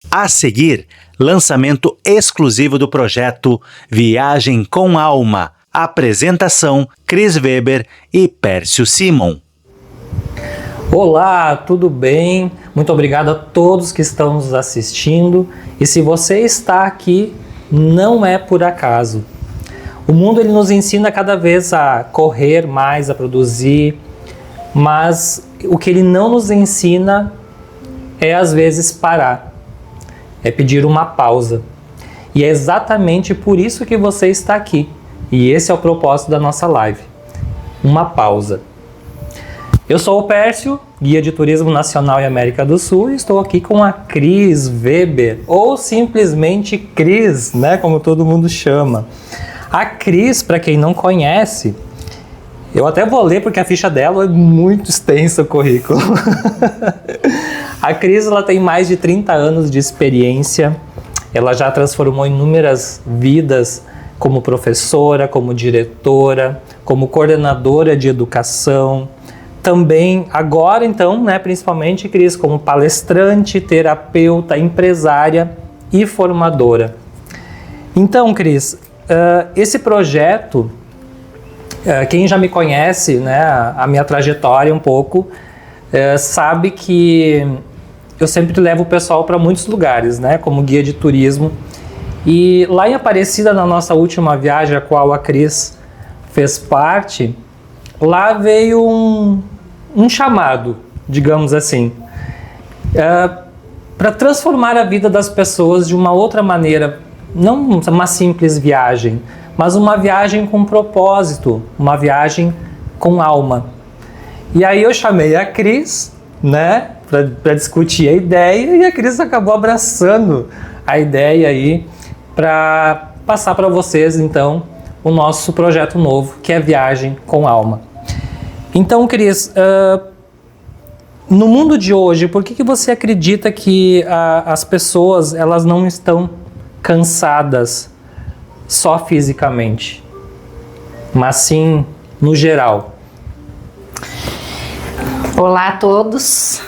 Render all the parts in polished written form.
A seguir, lançamento exclusivo do projeto Viagem com Alma. Apresentação: Cris Weber e Pércio Simon. Olá, tudo bem? Muito obrigado a todos que estão nos assistindo. E se você está aqui, não é por acaso. O mundo ele nos ensina cada vez a correr mais, a produzir, mas o que ele não nos ensina é às vezes parar. É pedir uma pausa. E é exatamente por isso que você está aqui. E esse é o propósito da nossa live. Uma pausa. Eu sou o Pércio, guia de turismo nacional e América do Sul, e estou aqui com a Cris Weber, ou simplesmente Cris, né, como todo mundo chama. A Cris, para quem não conhece, eu até vou ler porque a ficha dela é muito extensa o currículo. A Cris ela tem mais de 30 anos de experiência, ela já transformou inúmeras vidas como professora, como diretora, como coordenadora de educação, também agora então, né, principalmente Cris, como palestrante, terapeuta, empresária e formadora. Então Cris, esse projeto, quem já me conhece, né, a minha trajetória um pouco, sabe que eu sempre levo o pessoal para muitos lugares, né, como guia de turismo. E lá em Aparecida, na nossa última viagem, a qual a Cris fez parte, lá veio um chamado, digamos assim, para transformar a vida das pessoas de uma outra maneira, não uma simples viagem, mas uma viagem com propósito, uma viagem com alma. E aí eu chamei a Cris, né, para discutir a ideia, e a Cris acabou abraçando a ideia aí para passar para vocês, então, o nosso projeto novo, que é Viagem com Alma. Então, Cris, no mundo de hoje, por que você acredita que as pessoas elas não estão cansadas só fisicamente, mas sim no geral? Olá a todos,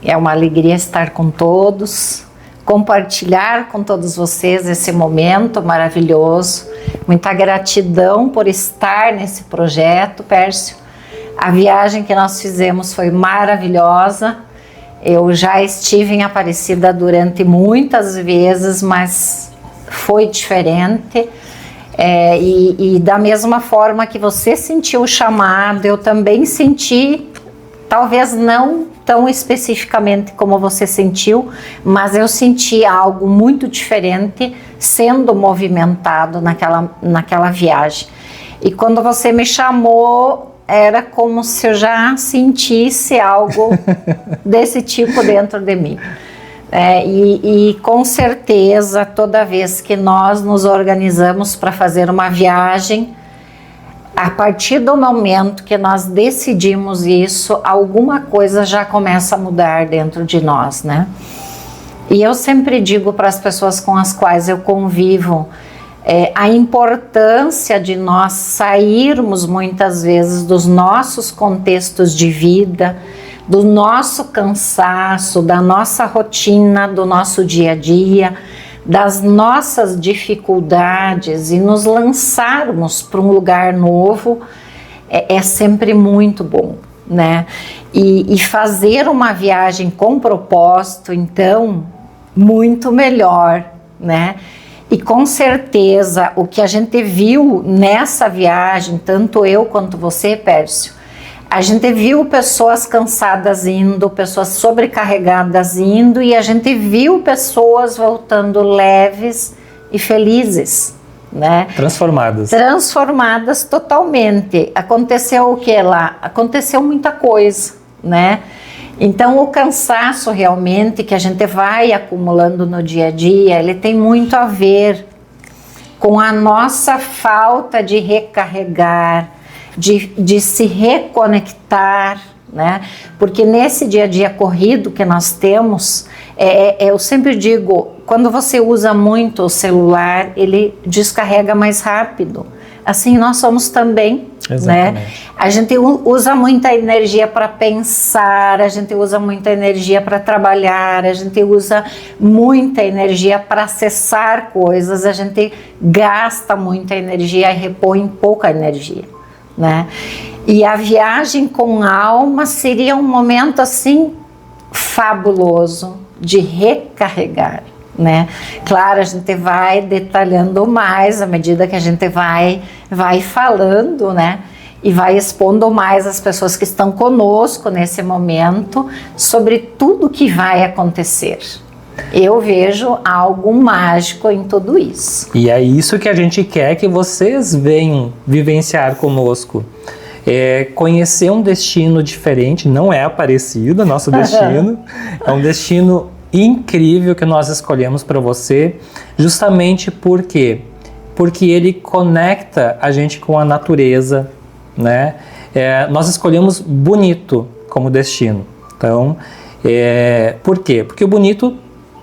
é uma alegria estar com todos, compartilhar com todos vocês esse momento maravilhoso. Muita gratidão por estar nesse projeto, Pércio. A viagem que nós fizemos foi maravilhosa. Eu já estive em Aparecida durante muitas vezes, mas foi diferente. E da mesma forma que você sentiu o chamado, eu também senti, talvez não tão especificamente como você sentiu, mas eu senti algo muito diferente sendo movimentado naquela viagem. E quando você me chamou, era como se eu já sentisse algo desse tipo dentro de mim. E com certeza, toda vez que nós nos organizamos para fazer uma viagem, a partir do momento que nós decidimos isso, alguma coisa já começa a mudar dentro de nós, né? E eu sempre digo para as pessoas com as quais eu convivo, a importância de nós sairmos muitas vezes dos nossos contextos de vida, do nosso cansaço, da nossa rotina, do nosso dia a dia, das nossas dificuldades e nos lançarmos para um lugar novo é sempre muito bom, né? E fazer uma viagem com propósito, então, muito melhor, né? E com certeza o que a gente viu nessa viagem, tanto eu quanto você, Pércio, a gente viu pessoas cansadas indo, pessoas sobrecarregadas indo, e a gente viu pessoas voltando leves e felizes, né? Transformadas totalmente. Aconteceu o que lá? Aconteceu muita coisa, né? Então o cansaço realmente que a gente vai acumulando no dia a dia, ele tem muito a ver com a nossa falta de recarregar, de se reconectar, né? Porque nesse dia a dia corrido que nós temos, eu sempre digo, quando você usa muito o celular, ele descarrega mais rápido. Assim nós somos também Exatamente. né? A gente usa muita energia para pensar, a gente usa muita energia para trabalhar, a gente usa muita energia para acessar coisas, a gente gasta muita energia e repõe pouca energia, né? E a viagem com alma seria um momento assim fabuloso de recarregar, né? Claro, a gente vai detalhando mais à medida que a gente vai falando, né? E vai expondo mais as pessoas que estão conosco nesse momento sobre tudo que vai acontecer. Eu vejo algo mágico em tudo isso. E é isso que a gente quer que vocês venham vivenciar conosco. Conhecer um destino diferente, não é Aparecida, nosso destino. É um destino incrível que nós escolhemos para você, justamente porque ele conecta a gente com a natureza, né? Nós escolhemos Bonito como destino. Então, por quê? Porque o Bonito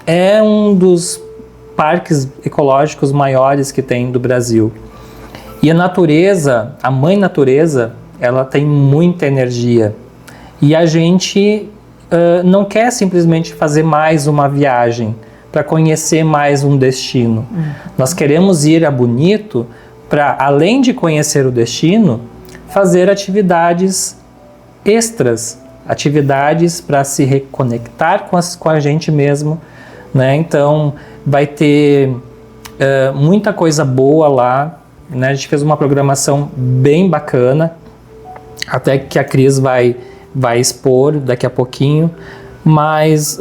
é um dos parques ecológicos maiores que tem do Brasil. E a natureza, a mãe natureza, ela tem muita energia. E a gente não quer simplesmente fazer mais uma viagem para conhecer mais um destino. Nós queremos ir a Bonito para, além de conhecer o destino, fazer atividades extras, atividades para se reconectar com a gente mesmo, né? Então, vai ter muita coisa boa lá, né? A gente fez uma programação bem bacana, até que a Cris vai expor daqui a pouquinho, mas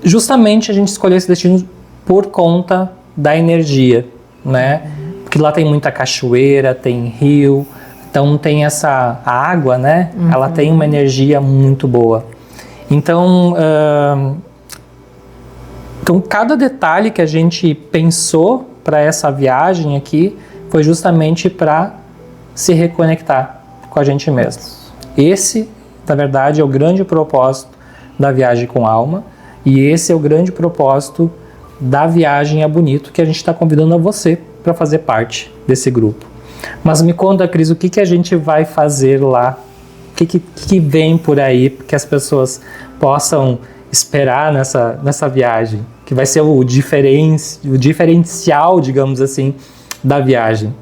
justamente a gente escolheu esse destino por conta da energia, né? Porque lá tem muita cachoeira, tem rio, então tem a água, né? Ela tem uma energia muito boa. Então, cada detalhe que a gente pensou para essa viagem aqui foi justamente para se reconectar com a gente mesmo. Esse, na verdade, é o grande propósito da viagem com alma, e esse é o grande propósito da viagem a Bonito, que a gente está convidando a você para fazer parte desse grupo. Mas me conta, Cris, o que a gente vai fazer lá? O que vem por aí que as pessoas possam esperar nessa viagem? Que vai ser o diferencial, digamos assim, da viagem.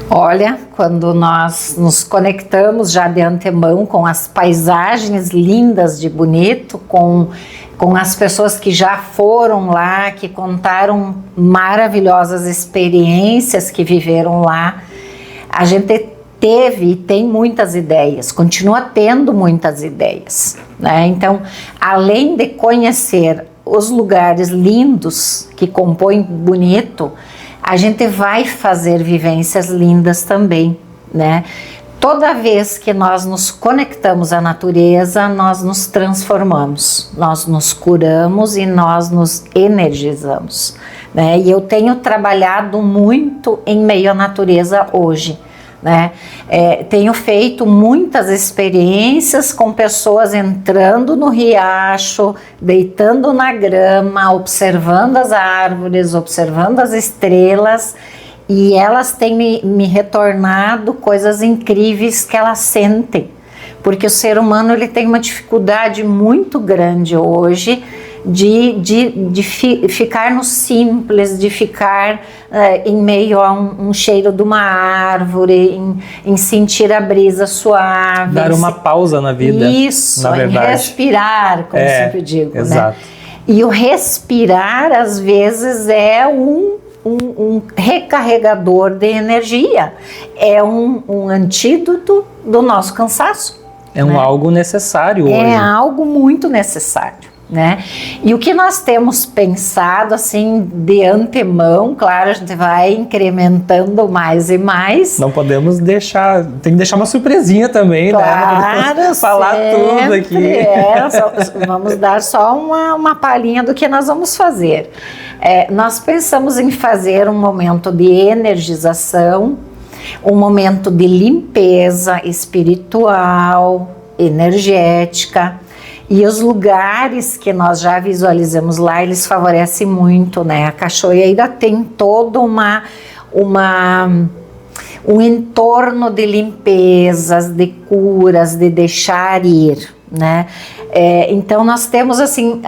Olha, quando nós nos conectamos já de antemão com as paisagens lindas de Bonito, com as pessoas que já foram lá, que contaram maravilhosas experiências que viveram lá, a gente teve e tem muitas ideias, continua tendo muitas ideias, né? Então, além de conhecer os lugares lindos que compõem Bonito, a gente vai fazer vivências lindas também, né? Toda vez que nós nos conectamos à natureza, nós nos transformamos, nós nos curamos e nós nos energizamos, né? E eu tenho trabalhado muito em meio à natureza hoje, né? Tenho feito muitas experiências com pessoas entrando no riacho, deitando na grama, observando as árvores, observando as estrelas, e elas têm me retornado coisas incríveis que elas sentem, porque o ser humano ele tem uma dificuldade muito grande hoje de ficar no simples, de ficar em meio a um cheiro de uma árvore, em sentir a brisa suave. Dar uma pausa na vida. Isso, na em respirar, como sempre digo. Exato. Né? E o respirar, às vezes, é um recarregador de energia, é um antídoto do nosso cansaço. É algo necessário hoje. É algo muito necessário, né? E o que nós temos pensado, assim, de antemão, claro, a gente vai incrementando mais e mais. Não podemos deixar, tem que deixar uma surpresinha também, claro, né? Falar tudo aqui. Vamos dar só uma palhinha do que nós vamos fazer. Nós pensamos em fazer um momento de energização, um momento de limpeza espiritual, energética, e os lugares que nós já visualizamos lá, eles favorecem muito, né? A cachoeira tem toda um um entorno de limpezas, de curas, de deixar ir, né? Então nós temos assim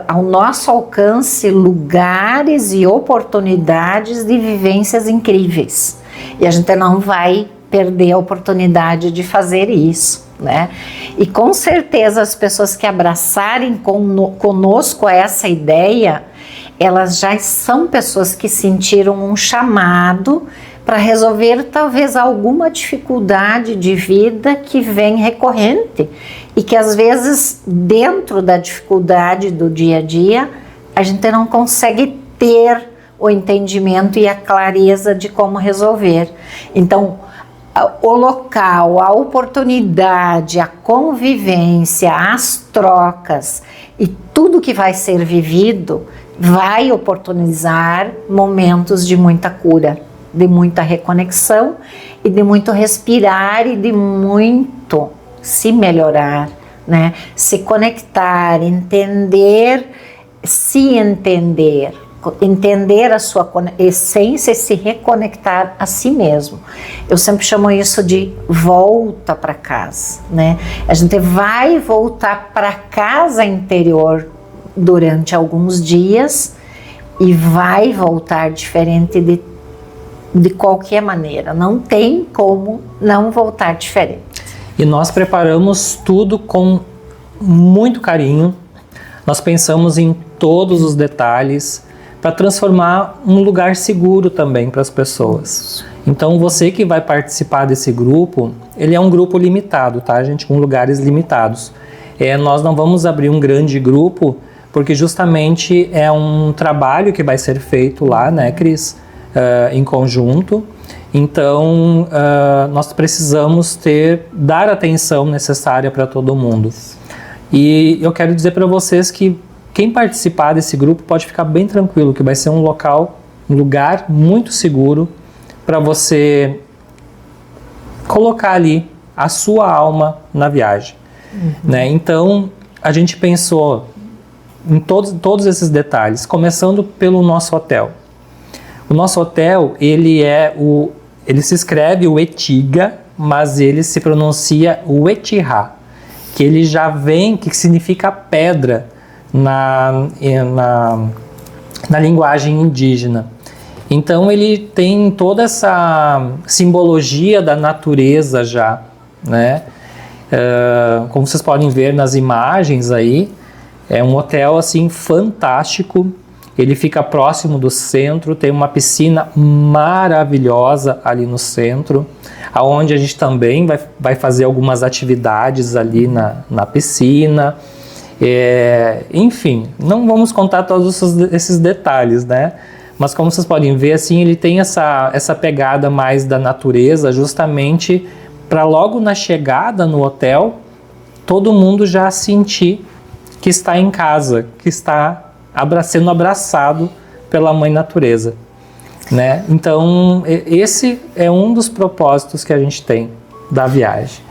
ao nosso alcance lugares e oportunidades de vivências incríveis, e a gente não vai perder a oportunidade de fazer isso, né? E com certeza as pessoas que abraçarem conosco essa ideia, elas já são pessoas que sentiram um chamado para resolver talvez alguma dificuldade de vida que vem recorrente e que às vezes dentro da dificuldade do dia a dia a gente não consegue ter o entendimento e a clareza de como resolver. Então o local, a oportunidade, a convivência, as trocas e tudo que vai ser vivido vai oportunizar momentos de muita cura, de muita reconexão e de muito respirar e de muito se melhorar, né? Se conectar, entender, se entender, entender a sua essência e se reconectar a si mesmo. Eu sempre chamo isso de volta para casa, né? A gente vai voltar para casa interior durante alguns dias e vai voltar diferente de qualquer maneira. Não tem como não voltar diferente. E nós preparamos tudo com muito carinho. Nós pensamos em todos os detalhes para transformar um lugar seguro também para as pessoas. Então você que vai participar desse grupo, ele é um grupo limitado, tá, gente? Com lugares limitados. Nós não vamos abrir um grande grupo, porque justamente é um trabalho que vai ser feito lá, né, Cris? Em conjunto. Então nós precisamos dar a atenção necessária para todo mundo. E eu quero dizer para vocês que quem participar desse grupo pode ficar bem tranquilo, que vai ser um lugar muito seguro para você colocar ali a sua alma na viagem. Né? Então a gente pensou em todos esses detalhes, começando pelo nosso hotel. O nosso hotel, ele se escreve o Etiga, mas ele se pronuncia o Etihá, que ele já vem, que significa pedra na linguagem indígena. Então ele tem toda essa simbologia da natureza já, né? Como vocês podem ver nas imagens aí, é um hotel assim fantástico. Ele fica próximo do centro, tem uma piscina maravilhosa ali no centro, onde a gente também vai fazer algumas atividades ali na piscina. Enfim, não vamos contar todos esses detalhes, né? Mas como vocês podem ver, assim, ele tem essa pegada mais da natureza, justamente para logo na chegada no hotel, todo mundo já sentir que está em casa, que está sendo abraçado pela Mãe Natureza, né? Então, esse é um dos propósitos que a gente tem da viagem.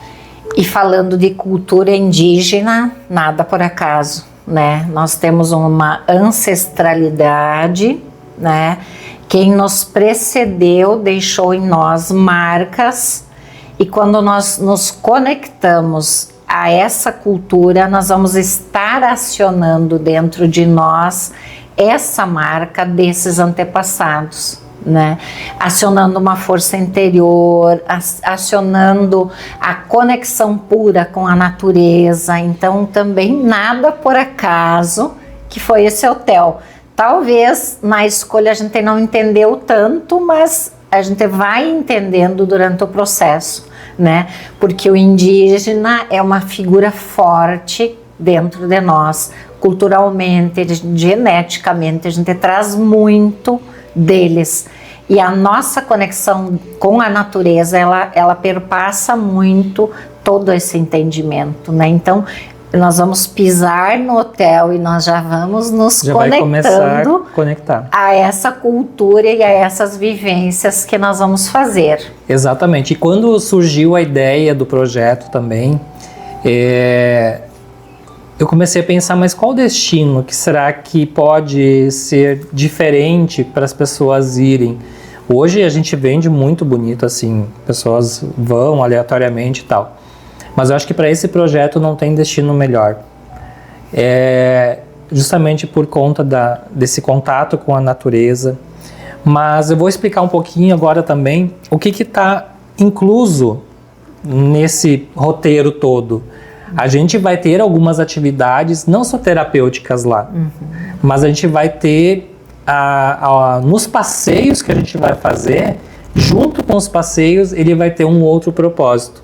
E falando de cultura indígena, nada por acaso, né? Nós temos uma ancestralidade, né? Quem nos precedeu deixou em nós marcas, e quando nós nos conectamos a essa cultura, nós vamos estar acionando dentro de nós essa marca desses antepassados, né? Acionando uma força interior, acionando a conexão pura com a natureza. Então também nada por acaso que foi esse hotel. Talvez na escolha a gente não entendeu tanto, mas a gente vai entendendo durante o processo, né? Porque o indígena é uma figura forte dentro de nós, culturalmente, geneticamente, a gente traz muito deles. E a nossa conexão com a natureza, ela perpassa muito todo esse entendimento, né? Então, nós vamos pisar no hotel e nós já vamos nos conectando a essa cultura e a essas vivências que nós vamos fazer. Exatamente. E quando surgiu a ideia do projeto também, eu comecei a pensar, mas qual destino que será que pode ser diferente para as pessoas irem? Hoje a gente vende muito bonito, assim, pessoas vão aleatoriamente e tal. Mas eu acho que para esse projeto não tem destino melhor. Justamente por conta desse contato com a natureza. Mas eu vou explicar um pouquinho agora também o que está incluso nesse roteiro todo. A gente vai ter algumas atividades, não só terapêuticas lá, mas a gente vai ter, nos passeios que a gente vai fazer, junto com os passeios, ele vai ter um outro propósito.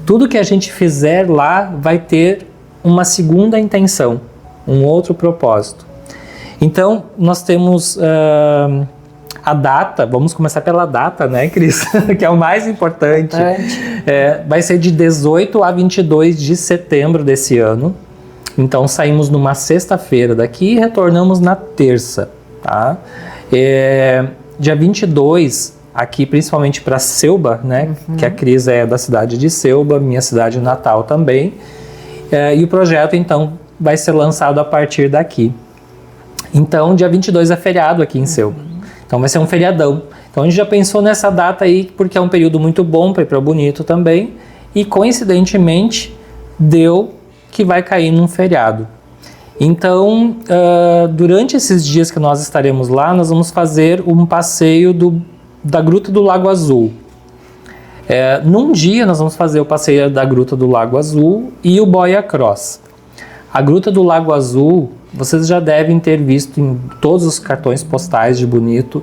Tudo que a gente fizer lá vai ter uma segunda intenção, um outro propósito. Então, nós temos a data, vamos começar pela data, né, Cris? Que é o mais importante. Vai ser de 18 a 22 de setembro desse ano. Então, saímos numa sexta-feira daqui e retornamos na terça, tá? Dia 22, aqui principalmente para Selba, né, que a Cris é da cidade de Selba, minha cidade natal também. E o projeto, então, vai ser lançado a partir daqui. Então, dia 22 é feriado aqui em Selba. Então vai ser um feriadão. Então a gente já pensou nessa data aí, porque é um período muito bom para ir para Bonito também. E coincidentemente, deu que vai cair num feriado. Então, durante esses dias que nós estaremos lá, nós vamos fazer um passeio da Gruta do Lago Azul. Num dia nós vamos fazer o passeio da Gruta do Lago Azul e o Boia Cross. A Gruta do Lago Azul, vocês já devem ter visto em todos os cartões postais de Bonito.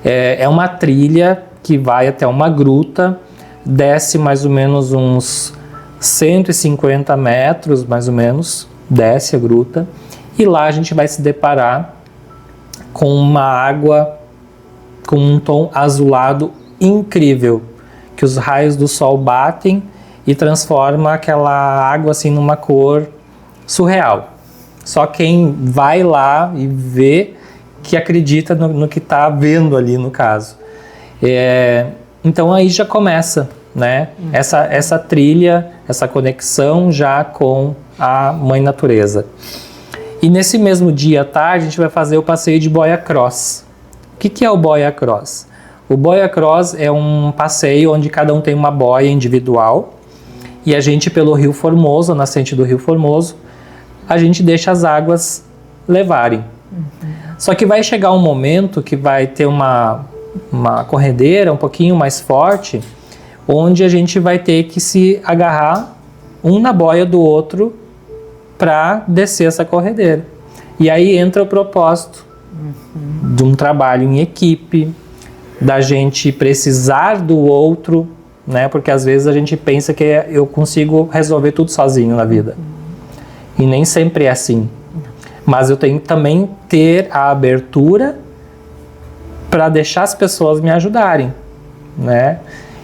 É uma trilha que vai até uma gruta, desce mais ou menos uns 150 metros, mais ou menos, desce a gruta. E lá a gente vai se deparar com uma água com um tom azulado incrível, que os raios do sol batem e transforma aquela água assim numa cor surreal. Só quem vai lá e vê que acredita no que está vendo ali, no caso. Então aí já começa, né? Essa trilha, essa conexão já com a Mãe Natureza. E nesse mesmo dia à tarde a gente vai fazer o passeio de Boia Cross. O que é o Boia Cross? O Boia Cross é um passeio onde cada um tem uma boia individual e a gente, pelo Rio Formoso, a nascente do Rio Formoso, a gente deixa as águas levarem. Só que vai chegar um momento que vai ter uma corredeira um pouquinho mais forte, onde a gente vai ter que se agarrar um na boia do outro para descer essa corredeira. E aí entra o propósito de um trabalho em equipe, da gente precisar do outro, né? Porque às vezes a gente pensa que eu consigo resolver tudo sozinho na vida. E nem sempre é assim. Mas eu tenho que também ter a abertura para deixar as pessoas me ajudarem, né?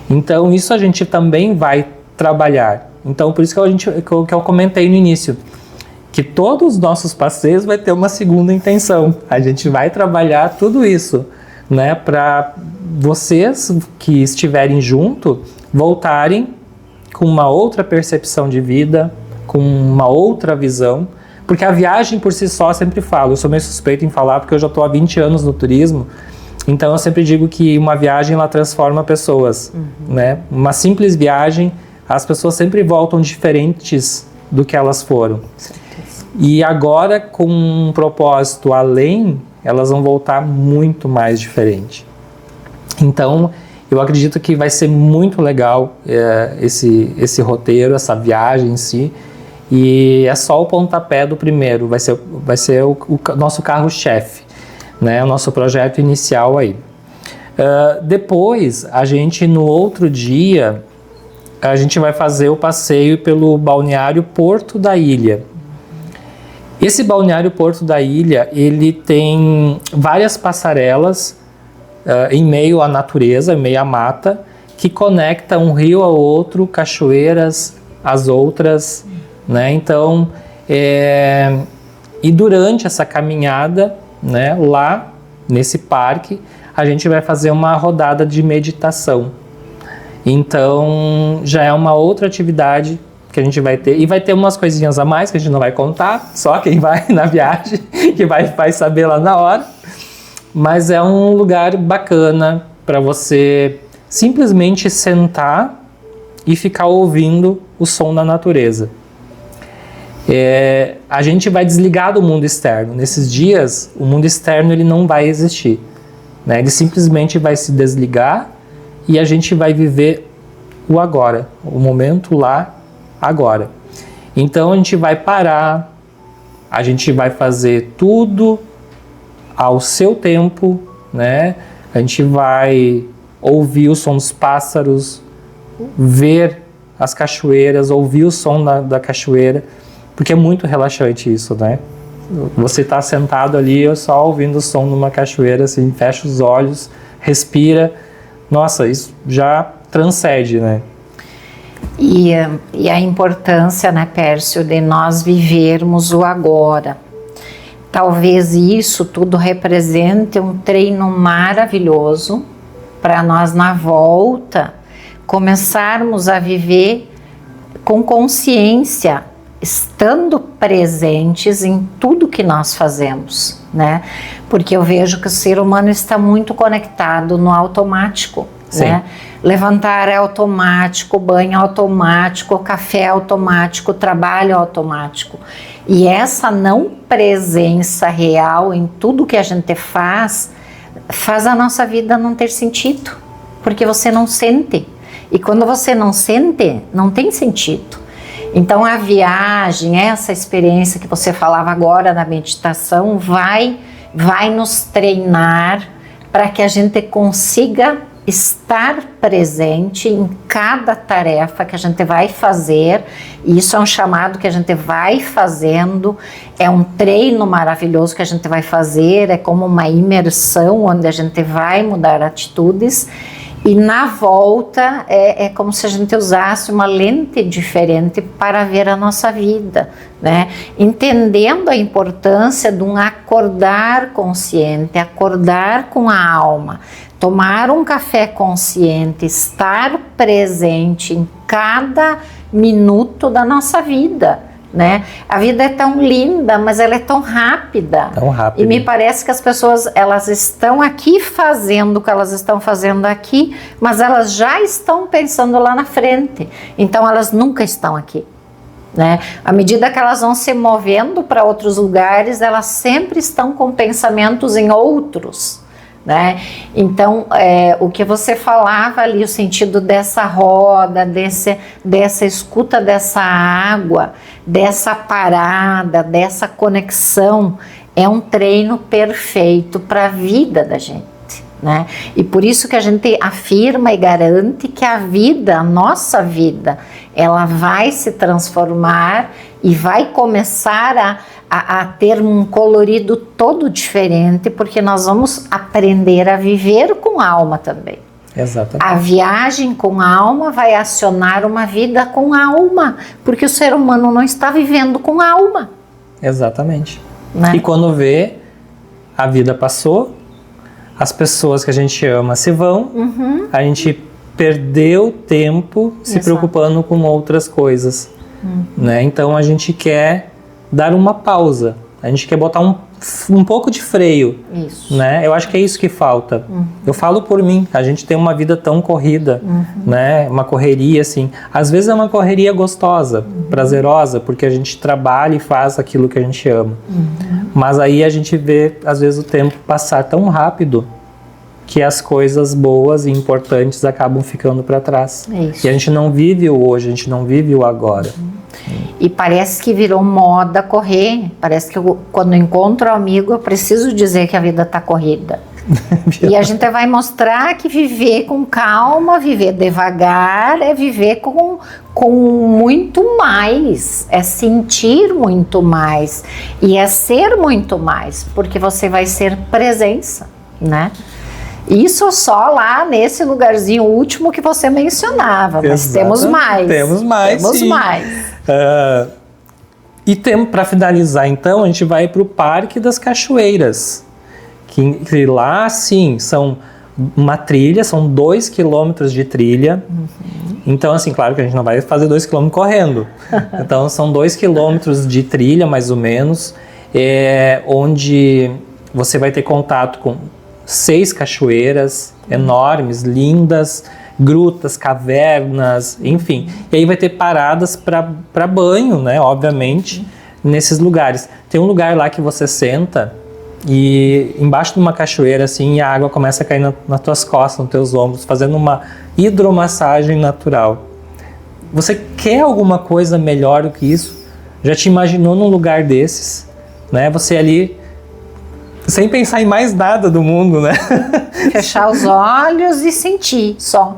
Então isso a gente também vai trabalhar. Então por isso que eu comentei no início, que todos os nossos passeios vai ter uma segunda intenção. A gente vai trabalhar tudo isso, né? Para vocês que estiverem junto voltarem com uma outra percepção de vida, com uma outra visão, porque a viagem por si só, eu sempre falo, eu sou meio suspeito em falar porque eu já estou há 20 anos no turismo, então eu sempre digo que uma viagem ela transforma pessoas, né? Uma simples viagem, as pessoas sempre voltam diferentes do que elas foram. E agora, com um propósito além, elas vão voltar muito mais diferente. Então, eu acredito que vai ser muito legal esse roteiro, essa viagem em si. E é só o pontapé do primeiro, vai ser o nosso carro-chefe, né? O nosso projeto inicial aí. Depois, a gente no outro dia, a gente vai fazer o passeio pelo balneário Porto da Ilha. Esse balneário Porto da Ilha, ele tem várias passarelas em meio à natureza, em meio à mata, que conecta um rio ao outro, cachoeiras às outras, né? Então, e durante essa caminhada, né, lá nesse parque, a gente vai fazer uma rodada de meditação. Então, já é uma outra atividade que a gente vai ter, e vai ter umas coisinhas a mais que a gente não vai contar, só quem vai na viagem, que vai saber lá na hora. Mas é um lugar bacana, para você simplesmente sentar e ficar ouvindo o som da natureza. A gente vai desligar do mundo externo. Nesses dias, o mundo externo ele não vai existir, né? Ele simplesmente vai se desligar e a gente vai viver o agora, o momento lá, agora. Então a gente vai parar, a gente vai fazer tudo ao seu tempo, né? A gente vai ouvir o som dos pássaros, ver as cachoeiras, ouvir o som da cachoeira, porque é muito relaxante isso, né? Você está sentado ali só ouvindo o som de uma cachoeira, assim, fecha os olhos, respira. Nossa, isso já transcende, né? E a importância, né, Pércio, de nós vivermos o agora. Talvez isso tudo represente um treino maravilhoso para nós, na volta, começarmos a viver com consciência, estando presentes em tudo que nós fazemos, né? Porque eu vejo que o ser humano está muito conectado no automático, né? Levantar é automático, banho é automático, café é automático, trabalho é automático. E essa não presença real em tudo que a gente faz a nossa vida não ter sentido, porque você não sente. E quando você não sente, não tem sentido. Então a viagem, essa experiência que você falava agora na meditação, vai nos treinar para que a gente consiga estar presente em cada tarefa que a gente vai fazer. E isso é um chamado que a gente vai fazendo, é um treino maravilhoso que a gente vai fazer, é como uma imersão onde a gente vai mudar atitudes. E na volta é como se a gente usasse uma lente diferente para ver a nossa vida, né? Entendendo a importância de um acordar consciente, acordar com a alma, tomar um café consciente, estar presente em cada minuto da nossa vida, né? A vida é tão linda, mas ela é tão rápida. Tão rápida. E me parece que as pessoas, elas estão aqui fazendo o que elas estão fazendo aqui, mas elas já estão pensando lá na frente. Então elas nunca estão aqui, né? À medida que elas vão se movendo para outros lugares, elas sempre estão com pensamentos em outros, né? Então, o que você falava ali, o sentido dessa roda, dessa escuta dessa água, dessa parada, dessa conexão, é um treino perfeito para a vida da gente, né? E por isso que a gente afirma e garante que a vida, a nossa vida, ela vai se transformar e vai começar a ter um colorido todo diferente, porque nós vamos aprender a viver com a alma também. Exatamente. A viagem com a alma vai acionar uma vida com a alma, porque o ser humano não está vivendo com a alma. Exatamente. Né? E quando vê, a vida passou, as pessoas que a gente ama se vão, a gente perdeu tempo se preocupando com outras coisas, né? Então a gente quer dar uma pausa, a gente quer botar um pouco de freio, Isso. né? Eu acho que é isso que falta. Eu falo por mim, a gente tem uma vida tão corrida, né? Uma correria assim, às vezes é uma correria gostosa, prazerosa, porque a gente trabalha e faz aquilo que a gente ama. Mas aí a gente vê às vezes o tempo passar tão rápido que as coisas boas e importantes acabam ficando para trás. Isso. E a gente não vive o hoje, a gente não vive o agora. E parece que virou moda correr. Parece que quando eu encontro um amigo, eu preciso dizer que a vida está corrida. E a gente vai mostrar que viver com calma, viver devagar, é viver com muito mais, é sentir muito mais e é ser muito mais, porque você vai ser presença, né? Isso só lá nesse lugarzinho último que você mencionava, mas temos mais. Temos mais. Temos sim. mais. E para finalizar, então, a gente vai para o Parque das Cachoeiras, que lá, sim, são uma trilha, são 2 quilômetros de trilha. Então, assim, claro que a gente não vai fazer 2 quilômetros correndo. Então, são 2 quilômetros de trilha, mais ou menos, onde você vai ter contato com 6 cachoeiras enormes, lindas, grutas, cavernas, enfim. E aí vai ter paradas para banho, né? Obviamente, nesses lugares. Tem um lugar lá que você senta e embaixo de uma cachoeira, assim, a água começa a cair nas tuas costas, nos teus ombros, fazendo uma hidromassagem natural. Você quer alguma coisa melhor do que isso? Já te imaginou num lugar desses? Né? Você ali, sem pensar em mais nada do mundo, né? Fechar os olhos e sentir só.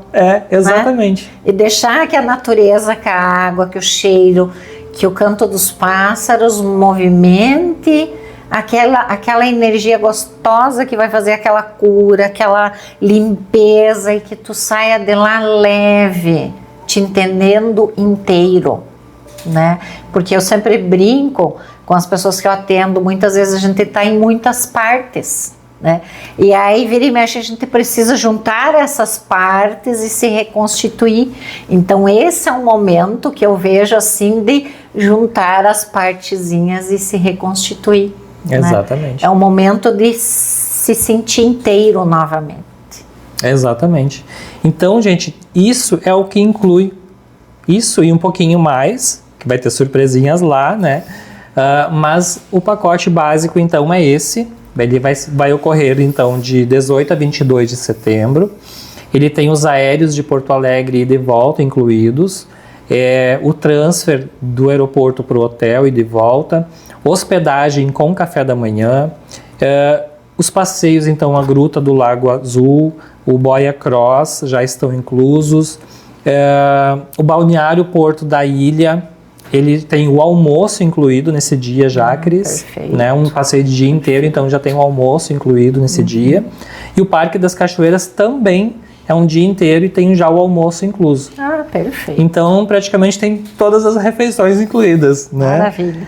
Exatamente. Né? E deixar que a natureza, que a água, que o cheiro, que o canto dos pássaros movimente aquela energia gostosa que vai fazer aquela cura, aquela limpeza, e que tu saia de lá leve, te entendendo inteiro, né? Porque eu sempre brinco com as pessoas que eu atendo, muitas vezes a gente está em muitas partes, né? E aí vira e mexe, a gente precisa juntar essas partes e se reconstituir. Então esse é um momento que eu vejo assim de juntar as partezinhas e se reconstituir. Exatamente. Né? É um momento de se sentir inteiro novamente. Exatamente. Então, gente, isso é o que inclui isso e um pouquinho mais, que vai ter surpresinhas lá, né? Mas o pacote básico, então, é esse. Ele vai ocorrer, então, de 18 a 22 de setembro. Ele tem os aéreos de Porto Alegre e de volta incluídos. O transfer do aeroporto para o hotel e de volta. Hospedagem com café da manhã. Os passeios, então, a Gruta do Lago Azul, o Boia Cross já estão inclusos. O balneário Porto da Ilha, ele tem o almoço incluído nesse dia já, Cris. Perfeito. Né? Um passeio de dia inteiro, então já tem o almoço incluído nesse dia. E o Parque das Cachoeiras também é um dia inteiro e tem já o almoço incluso. Ah, perfeito. Então, praticamente tem todas as refeições incluídas, né? Maravilha.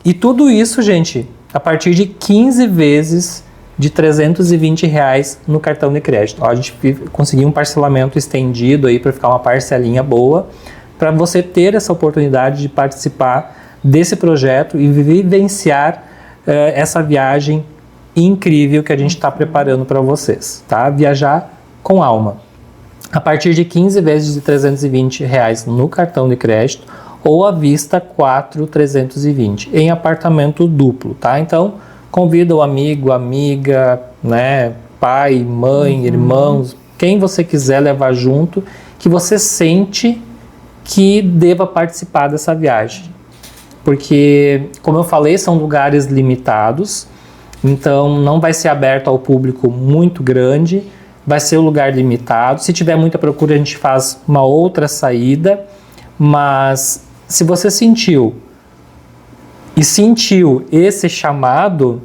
E tudo isso, gente, a partir de 15 vezes de R$320 no cartão de crédito. Ó, a gente conseguiu um parcelamento estendido aí para ficar uma parcelinha boa, para você ter essa oportunidade de participar desse projeto e vivenciar essa viagem incrível que a gente está preparando para vocês, tá? Viajar com alma. A partir de 15 vezes de R$320 no cartão de crédito ou à vista 4,320 em apartamento duplo, tá? Então, convida o amigo, amiga, né? Pai, mãe, irmãos, quem você quiser levar junto, que você sente que deva participar dessa viagem. Porque, como eu falei, são lugares limitados, então não vai ser aberto ao público muito grande, vai ser um lugar limitado. Se tiver muita procura, a gente faz uma outra saída, mas se você sentiu esse chamado,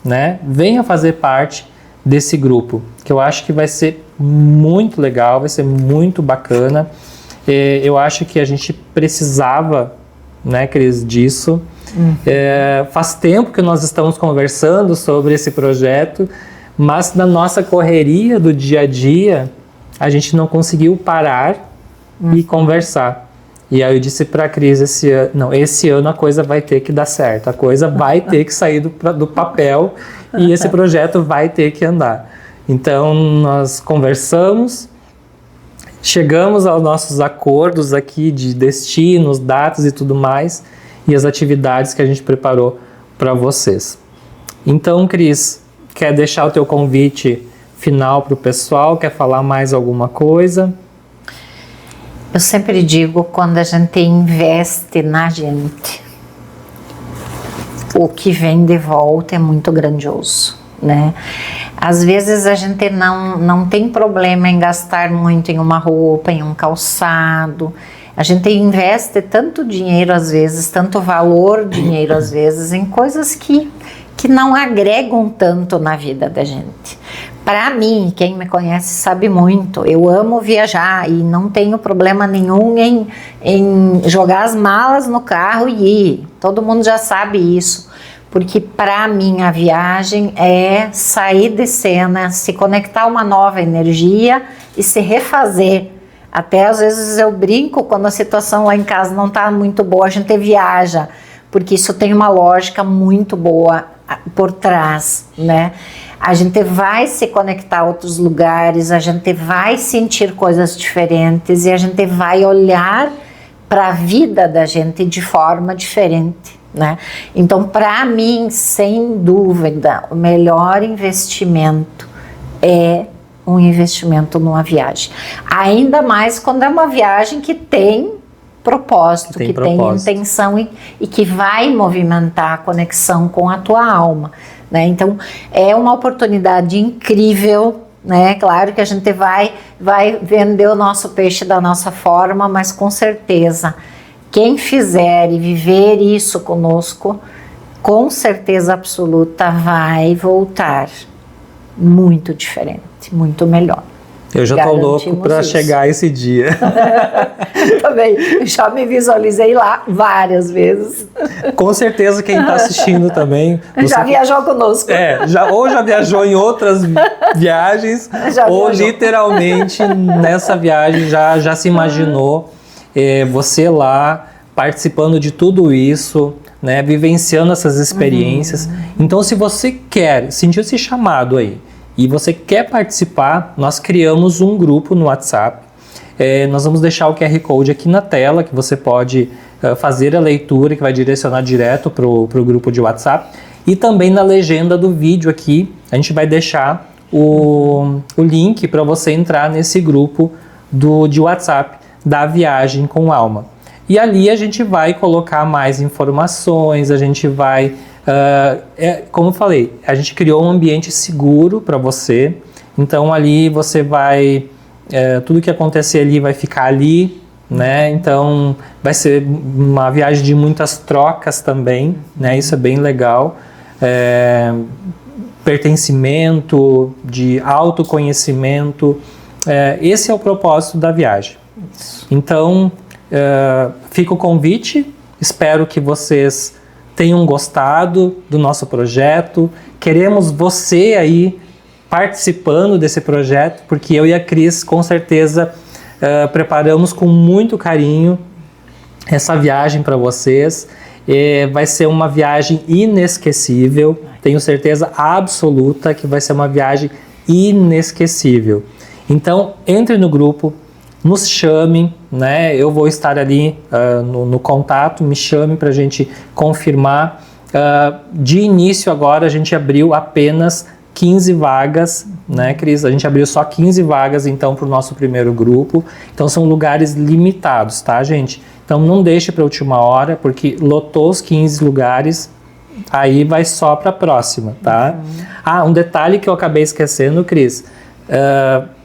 né, venha fazer parte desse grupo, que eu acho que vai ser muito legal, vai ser muito bacana. Eu acho que a gente precisava, né, Cris, disso. Faz tempo que nós estamos conversando sobre esse projeto, mas na nossa correria do dia a dia, a gente não conseguiu parar e conversar. E aí eu disse para a Cris esse ano a coisa vai ter que dar certo, a coisa vai ter que sair do papel e esse projeto vai ter que andar. Então nós conversamos, chegamos aos nossos acordos aqui de destinos, datas e tudo mais, e as atividades que a gente preparou para vocês. Então, Cris, quer deixar o teu convite final para o pessoal? Quer falar mais alguma coisa? Eu sempre digo, quando a gente investe na gente, o que vem de volta é muito grandioso, né? Às vezes a gente não tem problema em gastar muito em uma roupa, em um calçado. A gente investe tanto dinheiro às vezes, tanto valor dinheiro às vezes, em coisas que não agregam tanto na vida da gente. Para mim, quem me conhece sabe muito, eu amo viajar e não tenho problema nenhum em jogar as malas no carro e ir. Todo mundo já sabe isso, porque para mim a viagem é sair de cena, se conectar a uma nova energia e se refazer. Até às vezes eu brinco, quando a situação lá em casa não está muito boa, a gente viaja, porque isso tem uma lógica muito boa. por trás, né? A gente vai se conectar a outros lugares, a gente vai sentir coisas diferentes e a gente vai olhar para a vida da gente de forma diferente, né? Então, para mim, sem dúvida, o melhor investimento é um investimento numa viagem. Ainda mais quando é uma viagem que tem propósito, que tem intenção e que vai movimentar a conexão com a tua alma, né? Então, é uma oportunidade incrível, né? Claro que a gente vai vender o nosso peixe da nossa forma, mas com certeza, quem fizer e viver isso conosco, com certeza absoluta vai voltar muito diferente, muito melhor. Eu já tô louco para chegar esse dia. Também, já me visualizei lá várias vezes. Com certeza quem está assistindo também. Já viajou conosco. Ou já viajou em outras viagens, ou literalmente nessa viagem já se imaginou você lá participando de tudo isso, né, vivenciando essas experiências. Então, se você sentiu esse chamado aí, e você quer participar, nós criamos um grupo no WhatsApp. Nós vamos deixar o QR Code aqui na tela, que você pode fazer a leitura, que vai direcionar direto para o grupo de WhatsApp. E também na legenda do vídeo aqui, a gente vai deixar o link para você entrar nesse grupo de WhatsApp da Viagem com Alma. E ali a gente vai colocar mais informações, a gente vai... como eu falei, a gente criou um ambiente seguro para você, então ali você vai, tudo que acontecer ali vai ficar ali, né? Então vai ser uma viagem de muitas trocas também, né? Isso é bem legal, pertencimento, de autoconhecimento, esse é o propósito da viagem. Então fica o convite, espero que vocês tenham gostado do nosso projeto. Queremos você aí participando desse projeto, porque eu e a Cris com certeza preparamos com muito carinho essa viagem para vocês. Vai ser uma viagem inesquecível, tenho certeza absoluta que vai ser uma viagem inesquecível. Então entre no grupo, nos chame, né? Eu vou estar ali no contato, me chame para a gente confirmar. De início agora a gente abriu apenas 15 vagas, né, Cris? A gente abriu só 15 vagas então para o nosso primeiro grupo. Então são lugares limitados, tá, gente? Então não deixe para a última hora, porque lotou os 15 lugares, aí vai só para a próxima, tá? Um detalhe que eu acabei esquecendo, Cris.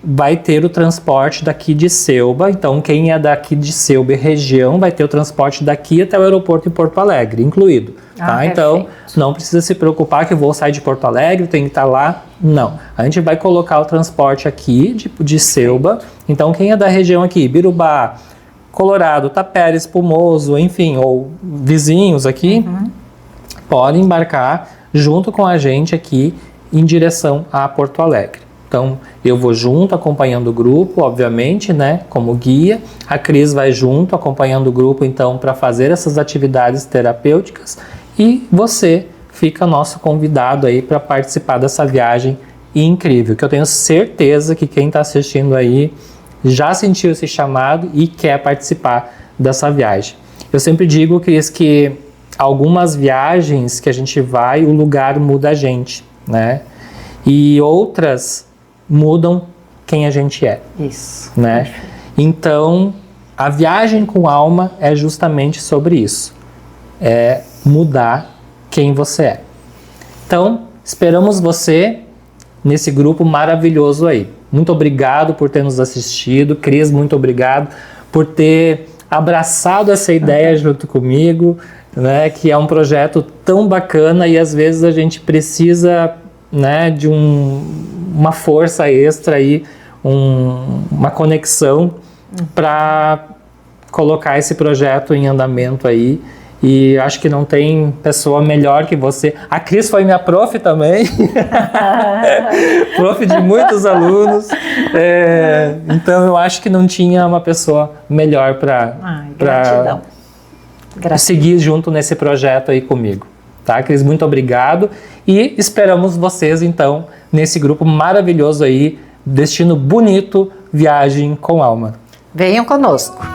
Vai ter o transporte daqui de Selba, então quem é daqui de Selba e região vai ter o transporte daqui até o aeroporto em Porto Alegre, incluído, tá? Então não precisa se preocupar que eu vou sair de Porto Alegre, tem que estar lá, não. A gente vai colocar o transporte aqui de Selba, então quem é da região aqui, Birubá, Colorado, Tapera, Espumoso, enfim, ou vizinhos aqui, podem embarcar junto com a gente aqui em direção a Porto Alegre. Então, eu vou junto, acompanhando o grupo, obviamente, né, como guia. A Cris vai junto, acompanhando o grupo, então, para fazer essas atividades terapêuticas. E você fica nosso convidado aí para participar dessa viagem incrível, que eu tenho certeza que quem está assistindo aí já sentiu esse chamado e quer participar dessa viagem. Eu sempre digo, Cris, que algumas viagens que a gente vai, o lugar muda a gente, né? E outras mudam quem a gente é. Isso. Né? Então, a viagem com alma é justamente sobre isso. É mudar quem você é. Então, esperamos você nesse grupo maravilhoso aí. Muito obrigado por ter nos assistido. Cris, muito obrigado por ter abraçado essa ideia junto comigo, né? Que é um projeto tão bacana e às vezes a gente precisa, né, de uma força extra aí, uma conexão para colocar esse projeto em andamento aí. E acho que não tem pessoa melhor que você. A Cris foi minha prof também, prof de muitos alunos. Então eu acho que não tinha uma pessoa melhor para seguir junto nesse projeto aí comigo. Tá, Cris? Muito obrigado e esperamos vocês, então, nesse grupo maravilhoso aí, Destino Bonito, Viagem com Alma. Venham conosco.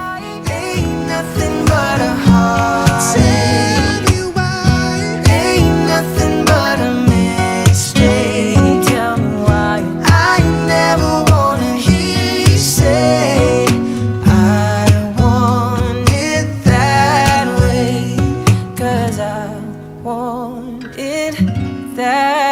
that